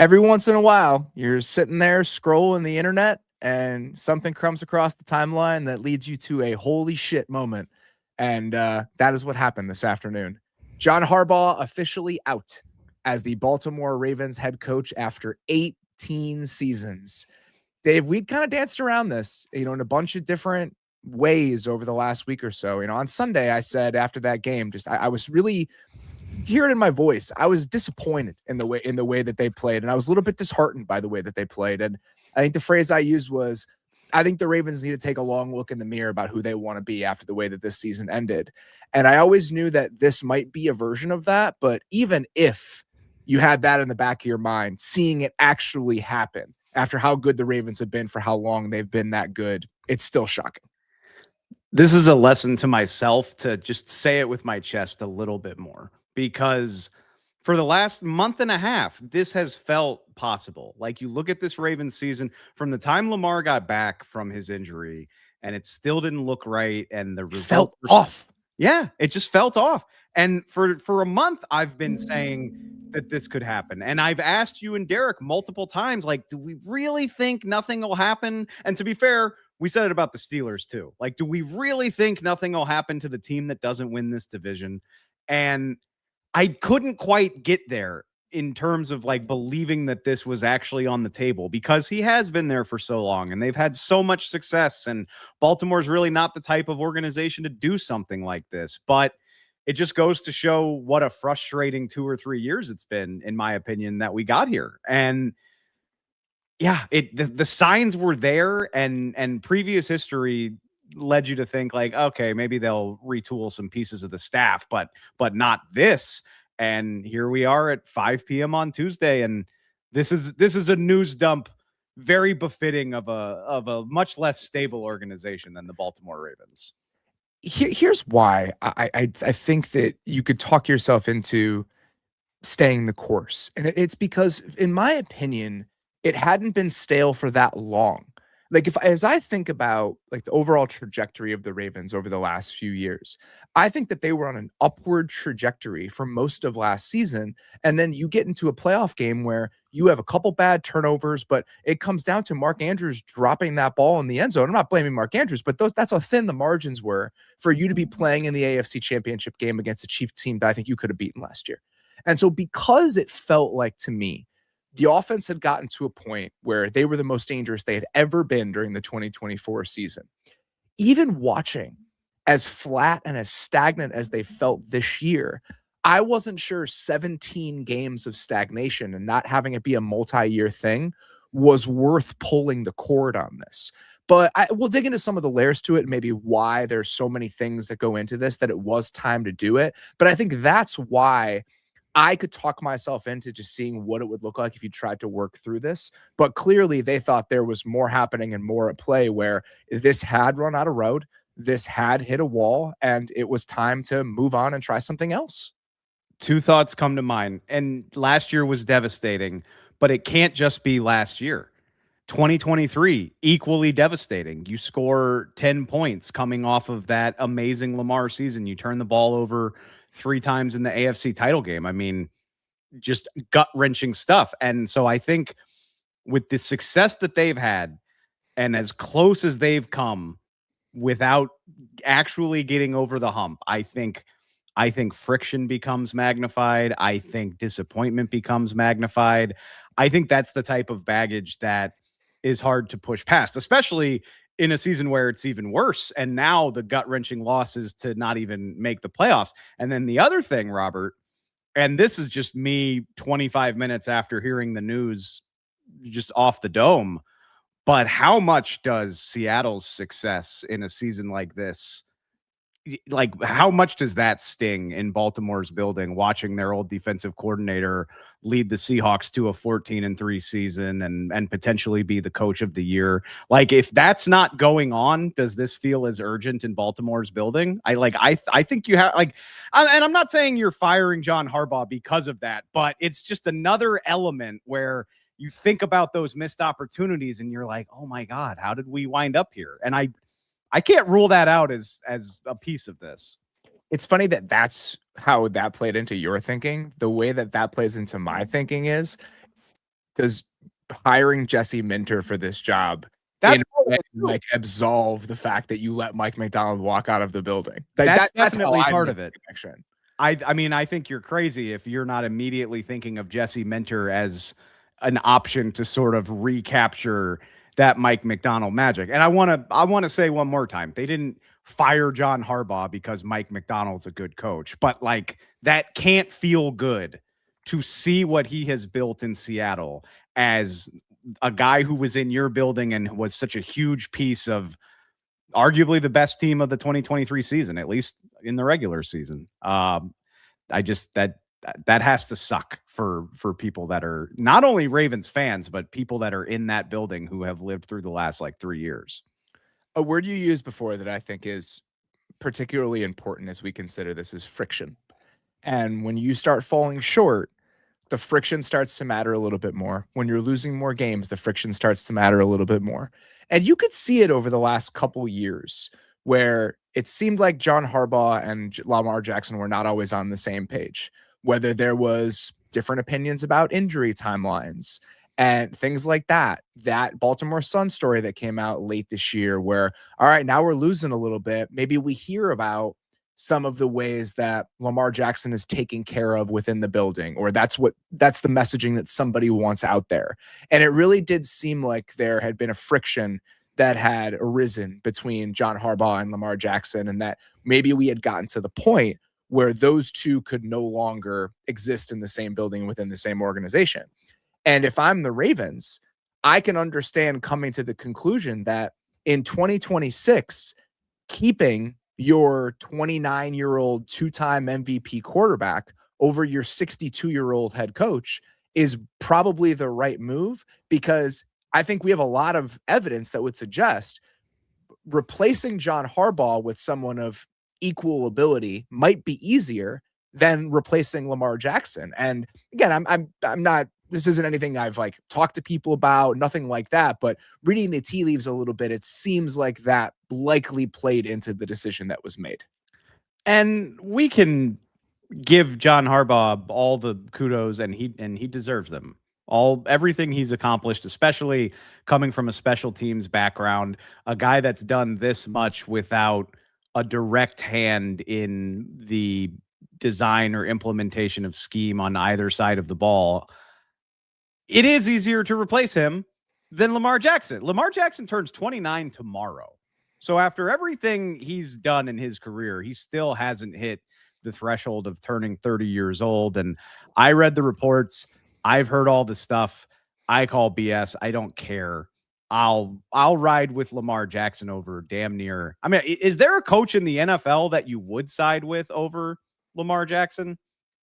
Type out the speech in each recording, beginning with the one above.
every once in a while, you're sitting there scrolling the internet and something comes across the timeline that leads you to a holy shit moment. And that is what happened this afternoon. John Harbaugh officially out as the Baltimore Ravens head coach after 18 seasons. Dave, we'd kind of danced around this, in a bunch of different ways over the last week or so. On Sunday, I said after that game, I was really, hear it in my voice, I was disappointed in the way that they played, and I was a little bit disheartened by the way that they played. And I think the phrase I used was, I think the Ravens need to take a long look in the mirror about who they want to be after the way that this season ended. And I always knew that this might be a version of that, but even if you had that in the back of your mind, seeing it actually happen after how good the Ravens have been for how long they've been that good, it's still shocking. This is a lesson to myself to just say it with my chest a little bit more, because for the last month and a half, this has felt possible. Like, you look at this Ravens season from the time Lamar got back from his injury, and it still didn't look right, and the results felt off. Yeah, it just felt off. And for a month, I've been saying that this could happen. And I've asked you and Derrick multiple times, like, do we really think nothing will happen? And to be fair, we said it about the Steelers too. Like, do we really think nothing will happen to the team that doesn't win this division? And I couldn't quite get there in terms of like believing that this was actually on the table, because he has been there for so long and they've had so much success, and Baltimore's really not the type of organization to do something like this. But it just goes to show what a frustrating 2 or 3 years it's been, in my opinion, that we got here. And yeah, the signs were there, and previous history led you to think like, okay, maybe they'll retool some pieces of the staff, but not this. And here we are at 5 p.m. on Tuesday, and this is a news dump very befitting of a much less stable organization than the Baltimore Ravens. Here's why I think that you could talk yourself into staying the course, and it's because, in my opinion, it hadn't been stale for that long. Like, as I think about like the overall trajectory of the Ravens over the last few years, I think that they were on an upward trajectory for most of last season. And then you get into a playoff game where you have a couple bad turnovers, but it comes down to Mark Andrews dropping that ball in the end zone. I'm not blaming Mark Andrews, but that's how thin the margins were for you to be playing in the AFC Championship game against a Chiefs team that I think you could have beaten last year. And so, because it felt like to me, the offense had gotten to a point where they were the most dangerous they had ever been during the 2024 season. Even watching as flat and as stagnant as they felt this year, I wasn't sure 17 games of stagnation and not having it be a multi-year thing was worth pulling the cord on this. But we'll dig into some of the layers to it and maybe why there's so many things that go into this, that it was time to do it. But I think that's why I could talk myself into just seeing what it would look like if you tried to work through this. But clearly they thought there was more happening and more at play, where this had run out of road, this had hit a wall, and it was time to move on and try something else. Two thoughts come to mind. And last year was devastating, but it can't just be last year. 2023, equally devastating. You score 10 points coming off of that amazing Lamar season. You turn the ball over 3 times in the AFC title game. I mean, just gut-wrenching stuff. And so I think with the success that they've had and as close as they've come without actually getting over the hump, I think friction becomes magnified. I think disappointment becomes magnified. I think that's the type of baggage that is hard to push past, especially in a season where it's even worse. And now the gut-wrenching loss is to not even make the playoffs. And then the other thing, Robert, and this is just me 25 minutes after hearing the news just off the dome, but how much does Seattle's success in a season like this, like how much does that sting in Baltimore's building, watching their old defensive coordinator lead the Seahawks to a 14-3 season and potentially be the coach of the year? Like, if that's not going on, does this feel as urgent in Baltimore's building? I think you have, like, and I'm not saying you're firing John Harbaugh because of that, but it's just another element where you think about those missed opportunities and you're like, oh my God, how did we wind up here? And I can't rule that out as a piece of this. It's funny that that's how that played into your thinking. The way that plays into my thinking is does hiring Jesse Minter for this job in That's a way, like, absolve the fact that you let Mike McDonald walk out of the building? Like, that's that's how definitely I part make of it. the connection. I mean, I think you're crazy if you're not immediately thinking of Jesse Minter as an option to sort of recapture that Mike McDonald magic. And I want to say one more time, they didn't fire John Harbaugh because Mike McDonald's a good coach, but like that can't feel good to see what he has built in Seattle as a guy who was in your building and was such a huge piece of arguably the best team of the 2023 season, at least in the regular season. I just that has to suck for people that are not only Ravens fans, but people that are in that building who have lived through the last like 3 years. A word you used before that I think is particularly important as we consider this is friction. And when you start falling short, the friction starts to matter a little bit more. When you're losing more games, the friction starts to matter a little bit more. And you could see it over the last couple years where it seemed like John Harbaugh and Lamar Jackson were not always on the same page, whether there was different opinions about injury timelines and things like that. That Baltimore Sun story that came out late this year where, all right, now we're losing a little bit. Maybe we hear about some of the ways that Lamar Jackson is taken care of within the building, or that's the messaging that somebody wants out there. And it really did seem like there had been a friction that had arisen between John Harbaugh and Lamar Jackson, and that maybe we had gotten to the point where those two could no longer exist in the same building within the same organization. And if I'm the Ravens, I can understand coming to the conclusion that in 2026, keeping your 29-year-old two-time MVP quarterback over your 62-year-old head coach is probably the right move, because I think we have a lot of evidence that would suggest replacing John Harbaugh with someone of equal ability might be easier than replacing Lamar Jackson. And again, I'm not, this isn't anything I've like talked to people about, nothing like that, but reading the tea leaves a little bit, it seems like that likely played into the decision that was made. And we can give John Harbaugh all the kudos, and he deserves them. Everything he's accomplished, especially coming from a special teams background, a guy that's done this much without a direct hand in the design or implementation of scheme on either side of the ball. It is easier to replace him than Lamar Jackson. Lamar Jackson turns 29 tomorrow. So after everything he's done in his career, he still hasn't hit the threshold of turning 30 years old. And I read the reports. I've heard all the stuff. I call BS. I don't care. I'll ride with Lamar Jackson over damn near. I mean, is there a coach in the NFL that you would side with over Lamar Jackson?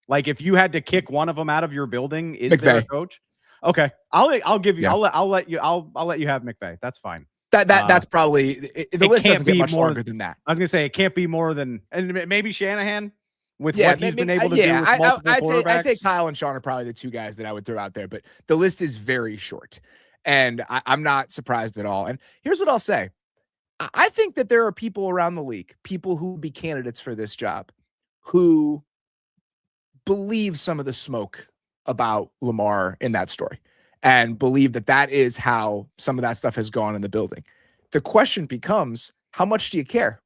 Like if you had to kick one of them out of your building, is there a coach? Okay. I'll give you, Yeah. I'll let you have McVay. That's fine. That's probably the list doesn't get much longer than that. I was gonna say it can't be more than, and maybe Shanahan with what he's been able to do with multiple quarterbacks. I'd say Kyle and Sean are probably the two guys that I would throw out there, but the list is very short, and I'm not surprised at all. And here's what I'll say: I think that there are people around the league, people who would be candidates for this job, who believe some of the smoke about Lamar in that story, and believe that that is how some of that stuff has gone in the building. The question becomes, how much do you care?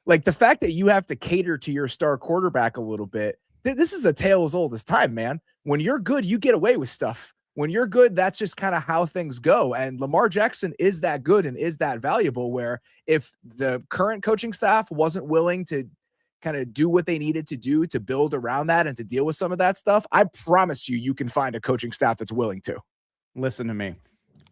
Like the fact that you have to cater to your star quarterback a little bit, this is a tale as old as time, man. When you're good, you get away with stuff. When you're good, that's just kind of how things go. And Lamar Jackson is that good and is that valuable, where if the current coaching staff wasn't willing to kind of do what they needed to do to build around that and to deal with some of that stuff, I promise you can find a coaching staff that's willing to. Listen to me.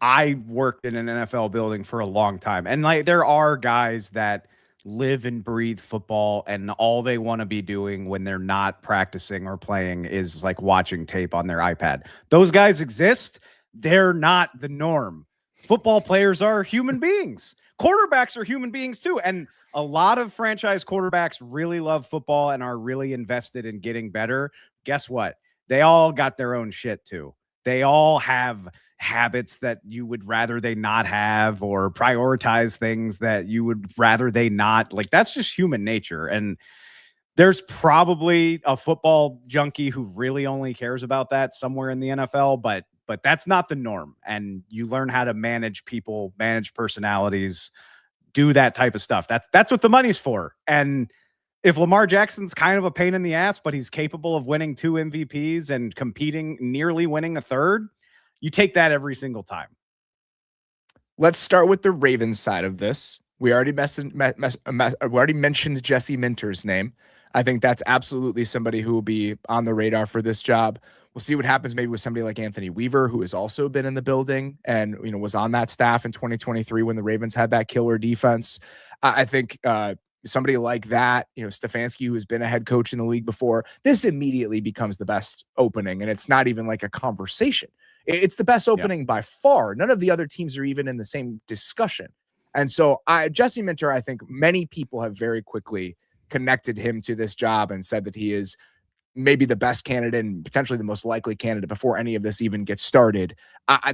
I worked in an NFL building for a long time. And like there are guys that live and breathe football, and all they want to be doing when they're not practicing or playing is like watching tape on their iPad. Those guys exist. They're not the norm. Football players are human beings. Quarterbacks are human beings too. And a lot of franchise quarterbacks really love football and are really invested in getting better. Guess what? They all got their own shit too. They all have habits that you would rather they not have, or prioritize things that you would rather they not. Like that's just human nature. And there's probably a football junkie who really only cares about that somewhere in the NFL, but but that's not the norm. And you learn how to manage people, manage personalities, do that type of stuff. That's what the money's for. And if Lamar Jackson's kind of a pain in the ass, but he's capable of winning 2 MVPs and competing, nearly winning a third, you take that every single time. Let's start with the Ravens side of this. We already mentioned Jesse Minter's name. I think that's absolutely somebody who will be on the radar for this job. We'll see what happens maybe with somebody like Anthony Weaver, who has also been in the building and was on that staff in 2023 when the Ravens had that killer defense. I think somebody like that, Stefanski, who has been a head coach in the league before, this immediately becomes the best opening, and it's not even like a conversation. It's the best opening by far. None of the other teams are even in the same discussion. And so Jesse Minter, I think many people have very quickly connected him to this job and said that he is maybe the best candidate and potentially the most likely candidate before any of this even gets started.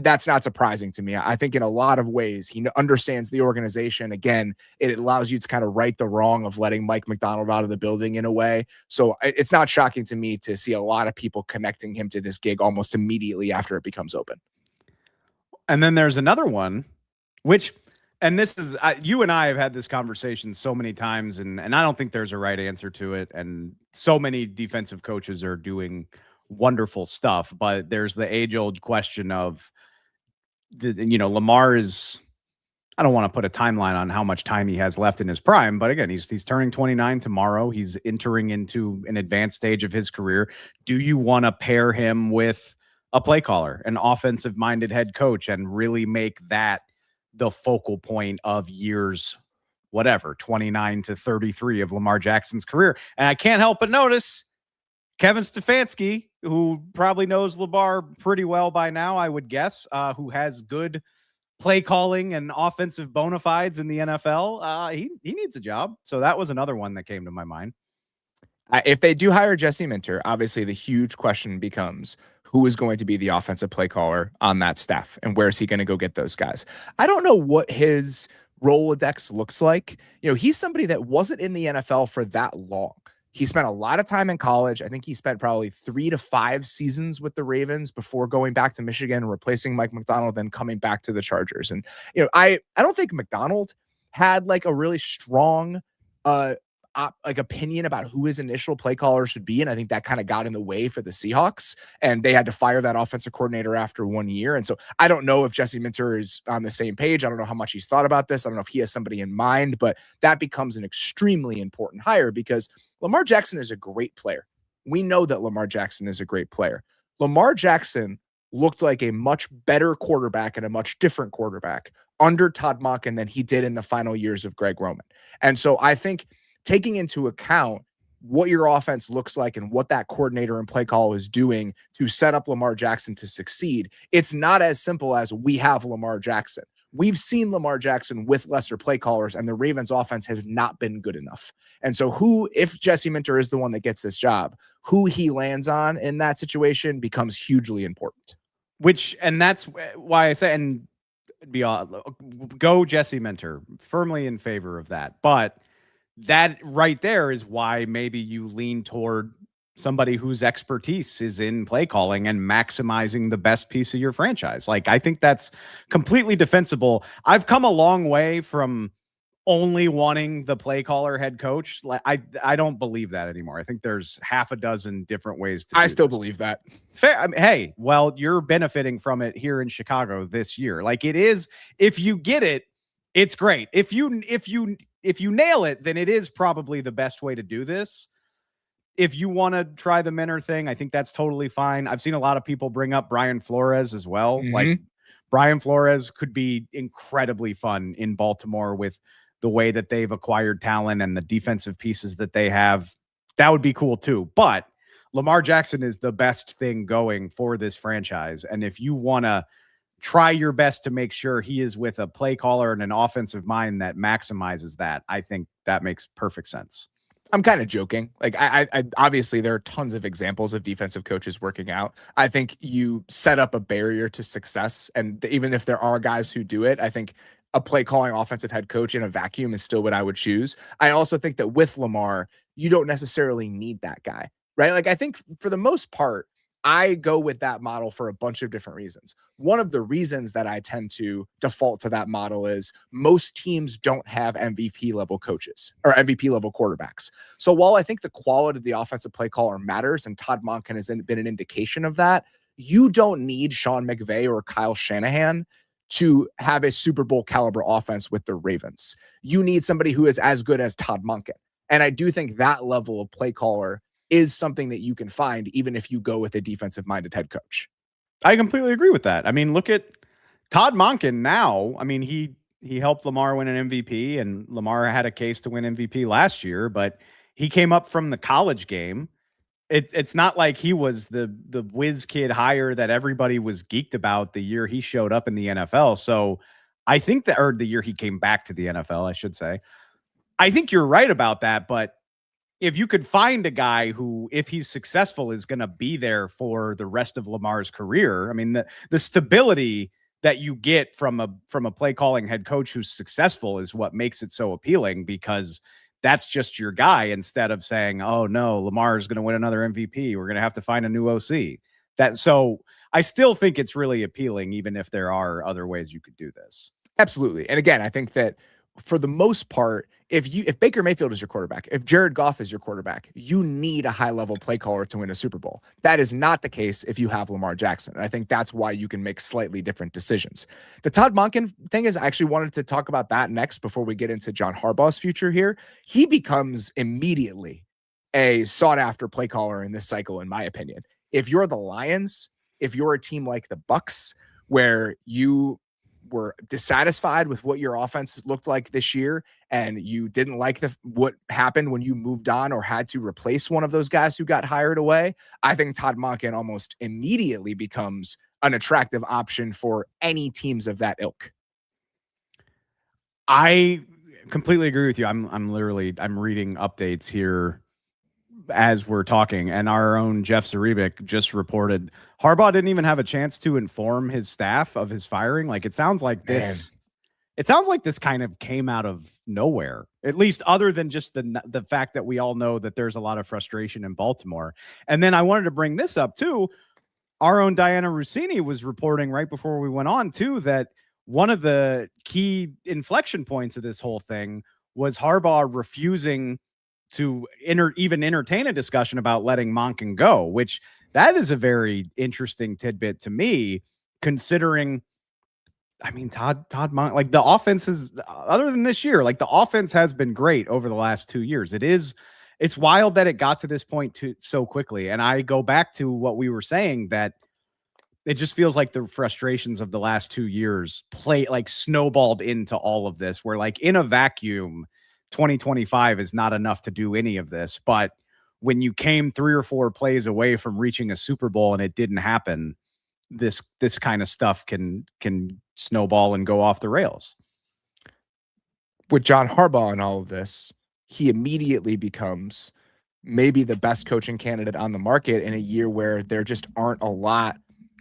That's not surprising to me. I think in a lot of ways, he understands the organization. Again, it allows you to kind of right the wrong of letting Mike Macdonald out of the building in a way. So it's not shocking to me to see a lot of people connecting him to this gig almost immediately after it becomes open. And then there's another one, which, and this is, you and I have had this conversation so many times, and I don't think there's a right answer to it. And so many defensive coaches are doing wonderful stuff, but there's the age-old question of, Lamar is, I don't want to put a timeline on how much time he has left in his prime, but again, he's turning 29 tomorrow. He's entering into an advanced stage of his career. Do you want to pair him with a play caller, an offensive-minded head coach, and really make that the focal point of years, 29 to 33 of Lamar Jackson's career? And I can't help but notice Kevin Stefanski, who probably knows Lamar pretty well by now, I would guess, who has good play calling and offensive bona fides in the NFL. He needs a job. So that was another one that came to my mind. If they do hire Jesse Minter, obviously the huge question becomes who is going to be the offensive play caller on that staff and where is he going to go get those guys? I don't know what his Rolodex looks like. He's somebody that wasn't in the NFL for that long. He spent a lot of time in college. I think he spent probably 3 to 5 seasons with the Ravens before going back to Michigan, replacing Mike Macdonald, then coming back to the Chargers. And, I don't think Macdonald had like a really strong, opinion about who his initial play caller should be. And I think that kind of got in the way for the Seahawks, and they had to fire that offensive coordinator after 1 year. And so I don't know if Jesse Minter is on the same page. I don't know how much he's thought about this. I don't know if he has somebody in mind, but that becomes an extremely important hire because Lamar Jackson is a great player. We know that Lamar Jackson is a great player. Lamar Jackson looked like a much better quarterback and a much different quarterback under Todd Monkin than he did in the final years of Greg Roman. And so I think taking into account what your offense looks like and what that coordinator and play call is doing to set up Lamar Jackson to succeed, it's not as simple as we have Lamar Jackson. We've seen Lamar Jackson with lesser play callers, and the Ravens offense has not been good enough. And so if Jesse Minter is the one that gets this job, who he lands on in that situation becomes hugely important. And that's why I say, and go Jesse Minter, firmly in favor of that. But that right there is why maybe you lean toward somebody whose expertise is in play calling and maximizing the best piece of your franchise. Like, I think that's completely defensible. I've come a long way from only wanting the play caller head coach. Like, I don't believe that anymore. I think there's half a dozen different ways to do I still this. believe that. Fair. I mean, hey, well, you're benefiting from it here in Chicago this year. Like, it is, if you get it, it's great. If you nail it, then it is probably the best way to do this. If you want to try the Minter thing, I think that's totally fine. I've seen a lot of people bring up Brian Flores as well. Mm-hmm. Like, Brian Flores could be incredibly fun in Baltimore with the way that they've acquired talent and the defensive pieces that they have. That would be cool too. But Lamar Jackson is the best thing going for this franchise. And if you want to try your best to make sure he is with a play caller and an offensive mind that maximizes that, I think that makes perfect sense. I'm kind of joking. Like, I obviously there are tons of examples of defensive coaches working out. I think you set up a barrier to success. And even if there are guys who do it, I think a play calling offensive head coach in a vacuum is still what I would choose. I also think that with Lamar, you don't necessarily need that guy, right? Like, I think for the most part, I go with that model for a bunch of different reasons. One of the reasons that I tend to default to that model is most teams don't have MVP level coaches or MVP level quarterbacks. So while I think the quality of the offensive play caller matters, and Todd Monkin has been an indication of that, you don't need Sean McVay or Kyle Shanahan to have a Super Bowl caliber offense with the Ravens. You need somebody who is as good as Todd Monkin. And I do think that level of play caller is something that you can find even if you go with a defensive minded head coach. I completely agree with that. I mean, look at Todd Monken now. I mean, he helped Lamar win an MVP, and Lamar had a case to win MVP last year, but he came up from the college game. It's not like he was the whiz kid hire that everybody was geeked about the year he showed up in the NFL. So I think that, or the year he came back to the NFL, I should say. I think you're right about that, but if you could find a guy who, if he's successful, is going to be there for the rest of Lamar's career, I mean, the stability that you get from a play calling head coach who's successful is what makes it so appealing, because that's just your guy, instead of saying, oh no, Lamar is going to win another MVP, we're going to have to find a new OC. So I still think it's really appealing, even if there are other ways you could do this. Absolutely. And again, I think that for the most part, if Baker Mayfield is your quarterback, if Jared Goff is your quarterback, you need a high level play caller to win a Super Bowl. That is not the case if you have Lamar Jackson. And I think that's why you can make slightly different decisions. The Todd Monken thing is, I actually wanted to talk about that next before we get into John Harbaugh's future here. He becomes immediately a sought after play caller in this cycle, in my opinion. If you're the Lions, if you're a team like the Bucks, where you were dissatisfied with what your offense looked like this year, and you didn't like what happened when you moved on or had to replace one of those guys who got hired away, I think Todd Monken almost immediately becomes an attractive option for any teams of that ilk. I completely agree with you. I'm reading updates here as we're talking, and our own Jeff Zarebik just reported Harbaugh didn't even have a chance to inform his staff of his firing. Like, it sounds like this. Man. It sounds like this kind of came out of nowhere, at least other than just the fact that we all know that there's a lot of frustration in Baltimore. And then I wanted to bring this up too. Our own Diana Rossini was reporting right before we went on too, that one of the key inflection points of this whole thing was Harbaugh refusing to even entertain a discussion about letting Monken go, which that is a very interesting tidbit to me, considering, I mean, Todd Monken, like, the offense is, other than this year, like, the offense has been great over the last 2 years. It's wild that it got to this point so quickly. And I go back to what we were saying, that it just feels like the frustrations of the last 2 years snowballed into all of this, where, like, in a vacuum, 2025 is not enough to do any of this. But when you came 3 or 4 plays away from reaching a Super Bowl and it didn't happen, this kind of stuff can snowball and go off the rails. With John Harbaugh and all of this, he immediately becomes maybe the best coaching candidate on the market in a year where there just aren't a lot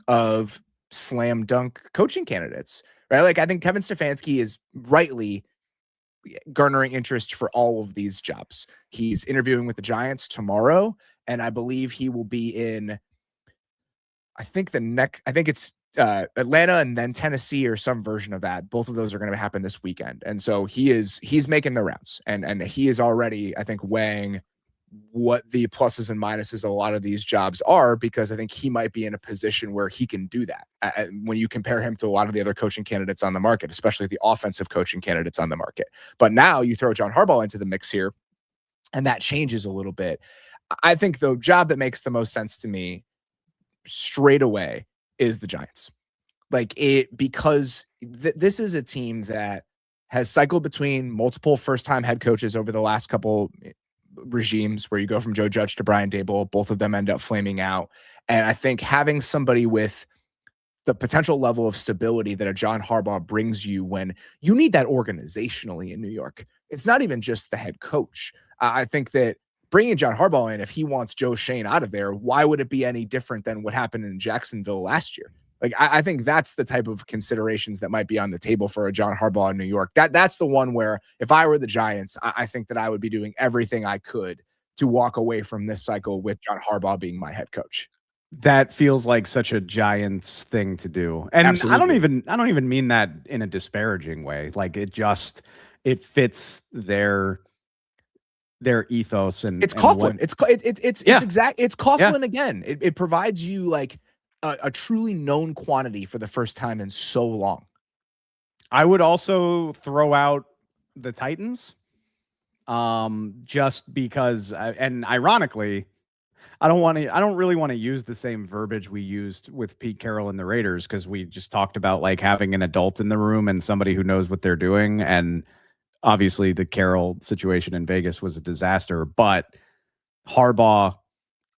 of slam dunk coaching candidates, right? Like, I think Kevin Stefanski is rightly garnering interest for all of these jobs. He's interviewing with the Giants tomorrow, and I believe he will be in, I think it's Atlanta and then Tennessee, or some version of that. Both of those are going to happen this weekend. And so he's making the rounds, and he is already, I think, weighing what the pluses and minuses of a lot of these jobs are, because I think he might be in a position where he can do that when you compare him to a lot of the other coaching candidates on the market, especially the offensive coaching candidates on the market. But now you throw John Harbaugh into the mix here, and that changes a little bit. I think the job that makes the most sense to me straight away is the Giants. Because this is a team that has cycled between multiple first-time head coaches over the last couple regimes, where you go from Joe Judge to Brian Daboll. Both of them end up flaming out. And I think having somebody with the potential level of stability that a John Harbaugh brings you when you need that organizationally in New York, it's not even just the head coach. I think that bringing John Harbaugh in, if he wants Joe Schoen out of there, why would it be any different than what happened in Jacksonville last year? Like, I think that's the type of considerations that might be on the table for a John Harbaugh in New York. That's the one where, if I were the Giants, I think that I would be doing everything I could to walk away from this cycle with John Harbaugh being my head coach. That feels like such a Giants thing to do. And Absolutely. I don't even mean that in a disparaging way. Like it fits their ethos It's and what. Coughlin. It's Yeah. exact. It's Yeah. Coughlin again. It provides you like a truly known quantity for the first time in so long. I would also throw out the Titans. Just because and ironically, I don't really want to use the same verbiage we used with Pete Carroll and the Raiders, because we just talked about like having an adult in the room and somebody who knows what they're doing. And obviously the Carroll situation in Vegas was a disaster, but Harbaugh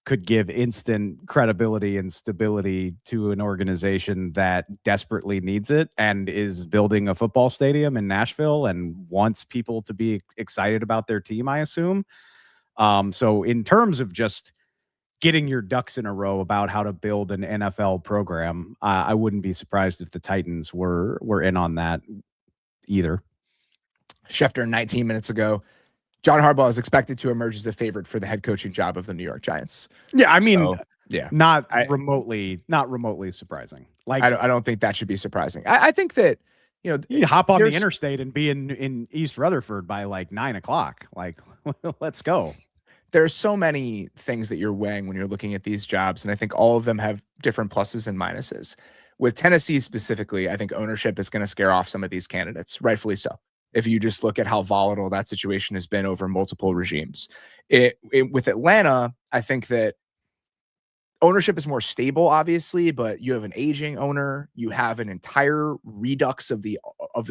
could give instant credibility and stability to an organization that desperately needs it and is building a football stadium in Nashville and wants people to be excited about their team, I assume. So in terms of just getting your ducks in a row about how to build an NFL program, I wouldn't be surprised if the Titans were in on that either. Schefter 19 minutes ago. John Harbaugh is expected to emerge as a favorite for the head coaching job of the New York Giants. Yeah, I mean, So, yeah, not I remotely surprising. Like I don't think that should be surprising. I think that you hop on the there's interstate and be in East Rutherford by like 9 o'clock. Like, let's go. there's so many things that you're weighing when you're looking at these jobs, and I think all of them have different pluses and minuses. With Tennessee specifically, I think ownership is going to scare off some of these candidates, rightfully so. If you just look at how volatile that situation has been over multiple regimes, with Atlanta, I think that ownership is more stable, obviously, but you have an aging owner, you have an entire redux of the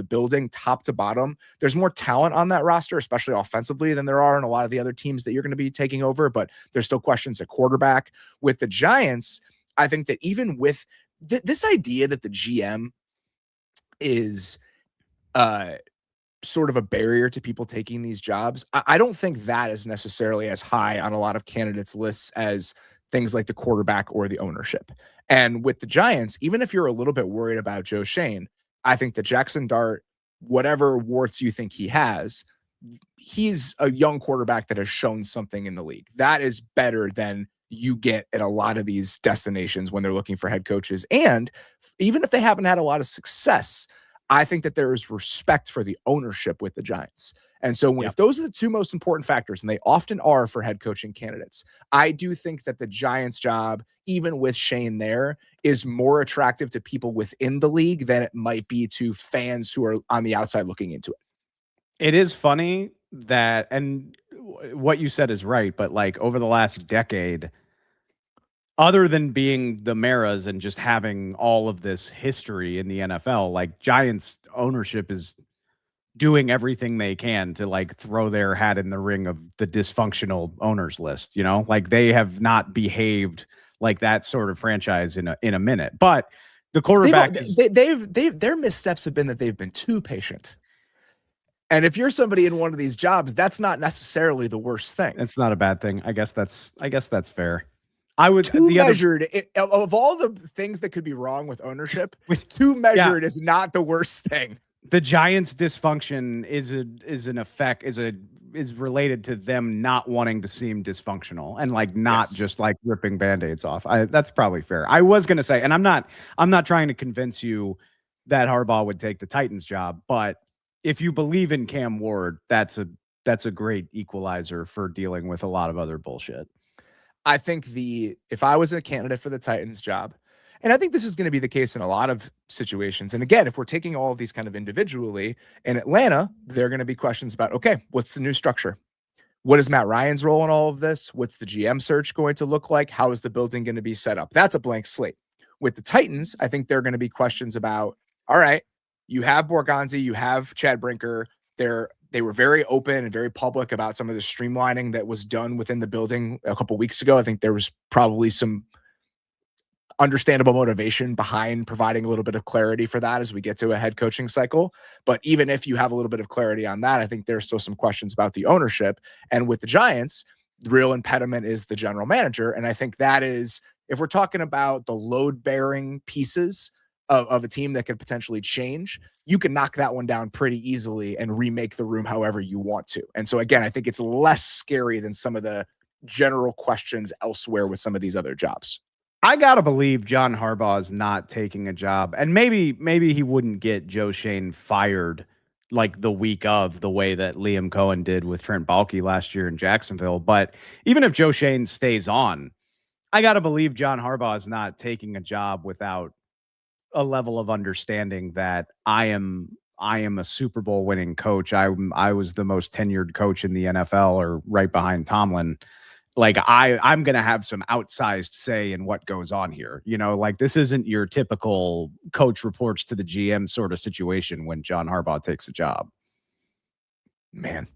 building top to bottom. There's more talent on that roster, especially offensively, than there are in a lot of the other teams that you're going to be taking over, but there's still questions at quarterback. With the Giants, I think that even with this idea that the GM is uh sort of a barrier to people taking these jobs, I don't think that is necessarily as high on a lot of candidates lists as things like the quarterback or the ownership. And with the Giants, even if you're a little bit worried about Joe Shane, I think that Jackson Dart, whatever warts you think he has, he's a young quarterback that has shown something in the league. That is better than you get at a lot of these destinations when they're looking for head coaches. And even if they haven't had a lot of success, I think that there is respect for the ownership with the Giants. And so if Yep. those are the two most important factors, and they often are for head coaching candidates, I do think that the Giants job, even with Shane there, is more attractive to people within the league than it might be to fans who are on the outside looking into it. It is funny that, and what you said is right, but like over the last decade, other than being the Maras and just having all of this history in the NFL, like Giants ownership is doing everything they can to like throw their hat in the ring of the dysfunctional owners list, you know? Like they have not behaved like that sort of franchise in a minute. But the quarterback is Their missteps have been that they've been too patient. And if you're somebody in one of these jobs, that's not necessarily the worst thing. it's not a bad thing. I guess that's fair. I would Too the other measured, of all the things that could be wrong with ownership, with too yeah, measured is not the worst thing. the Giants' dysfunction is related to them not wanting to seem dysfunctional and like not Yes. just like ripping band-aids off. That's probably fair. I was gonna say, and I'm not trying to convince you that Harbaugh would take the Titans job, but if you believe in Cam Ward, that's a great equalizer for dealing with a lot of other bullshit. I think if I was a candidate for the Titans job, and I think this is going to be the case in a lot of situations. And again, if we're taking all of these kind of individually, in Atlanta, there are going to be questions about, okay, what's the new structure? What is Matt Ryan's role in all of this? What's the GM search going to look like? How is the building going to be set up? That's a blank slate. With the Titans, I think there are going to be questions about, all right, you have Borgonzi, you have Chad Brinker. They were very open and very public about some of the streamlining that was done within the building a couple weeks ago. I think there was probably some understandable motivation behind providing a little bit of clarity for that as we get to a head coaching cycle. But even if you have a little bit of clarity on that, I think there's still some questions about the ownership. And with the Giants, the real impediment is the general manager. And I think that is, if we're talking about the load bearing pieces of a team that could potentially change, you can knock that one down pretty easily and remake the room however you want to. And so again, I think it's less scary than some of the general questions elsewhere with some of these other jobs. I gotta believe John Harbaugh is not taking a job, and maybe he wouldn't get Joe Shane fired like the week of the way that Liam Cohen did with Trent Baalke last year in Jacksonville. But even if Joe Shane stays on, I gotta believe John Harbaugh is not taking a job without a level of understanding that I am a Super Bowl winning coach. I was the most tenured coach in the NFL, or right behind Tomlin. Like I'm gonna have some outsized say in what goes on here. Like this isn't your typical coach reports to the GM sort of situation when John Harbaugh takes a job. Man,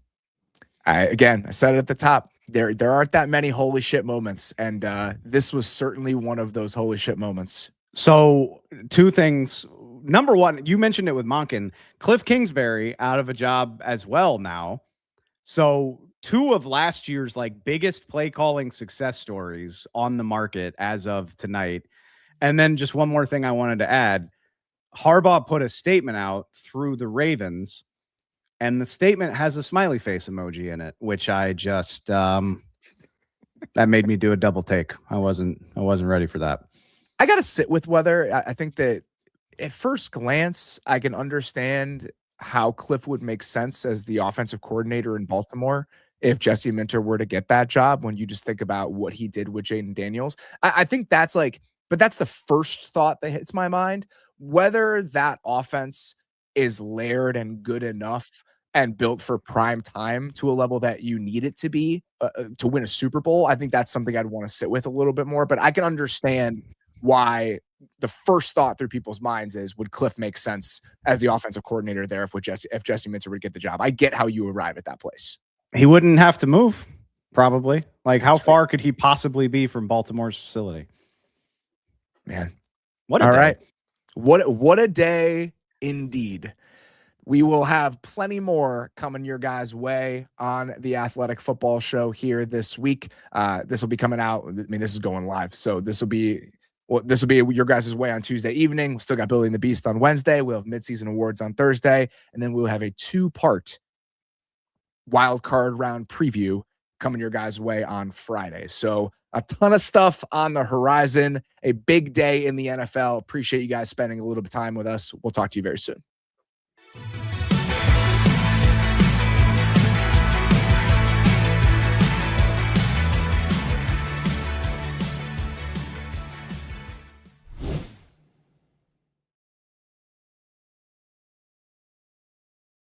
I said it at the top. There aren't that many holy shit moments, and this was certainly one of those holy shit moments. So two things. Number one, you mentioned it with Monken. Cliff Kingsbury out of a job as well now. So two of last year's like biggest play calling success stories on the market as of tonight. And then just one more thing I wanted to add. Harbaugh put a statement out through the Ravens, and the statement has a smiley face emoji in it, which I just that made me do a double take. I wasn't ready for that. I got to sit with whether I think that at first glance, I can understand how Cliff would make sense as the offensive coordinator in Baltimore if Jesse Minter were to get that job, when you just think about what he did with Jaden Daniels. I think that's like, but that's the first thought that hits my mind. Whether that offense is layered and good enough and built for prime time to a level that you need it to be to win a Super Bowl, I think that's something I'd want to sit with a little bit more. But I can understand why the first thought through people's minds is, would Cliff make sense as the offensive coordinator there if Jesse Minter would get the job? I get how you arrive at that place. He wouldn't have to move, probably. Like, That's how far could he possibly be from Baltimore's facility? Man. What a All day. right. What a day indeed. We will have plenty more coming your guys' way on the Athletic Football Show here this week. This will be coming out. I mean, this is going live, so this will be your guys' way on Tuesday evening. We still got Building the Beast on Wednesday. We'll have midseason awards on Thursday, and then we'll have a 2-part wild card round preview coming your guys' way on Friday. So a ton of stuff on the horizon. A big day in the NFL. Appreciate you guys spending a little bit of time with us. We'll talk to you very soon.